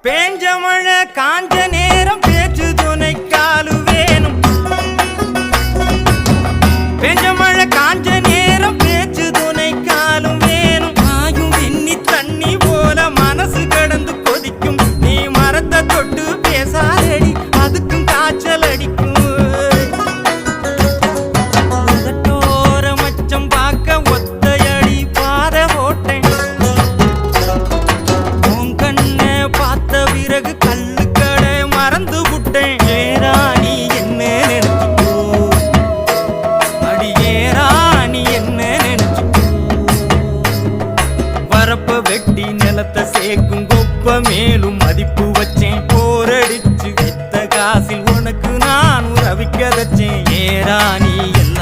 பேஞ்ச மழை காஞ்ச நேரம் பேச்சு துணை காலு வேணும். பேஞ்ச மழை காஞ்ச நேரம் பேச்சு துணை காலும் வேணும். ஆயும் விண்ணி தண்ணி போல மனசு கடந்து கொதிக்கும். நீ மரத்தை தொட்டு பேசாதடி, அதுக்கும் காய்ச்சல் அடிக்கும். உதட்டோர மச்சம் பார்க்க ஒத்தையடி பாதை போட்டேன். உன் கண்ணை பார்த்த பிறகு கல்லு கடை மறந்து விட்டேன். ஏராணி என்ன நினைச்சுக்கோ, அடி ஏராணி என்ன நினைச்சுக்கோ. வரப்ப வெட்டி நிலத்தை சேர்க்கும் கொப்ப மேலும் மதிப்பு வச்சேன். போரடிச்சு வித்த காசில் உனக்கு நான் ரவிக்க வச்சேன். ஏராணி என்ன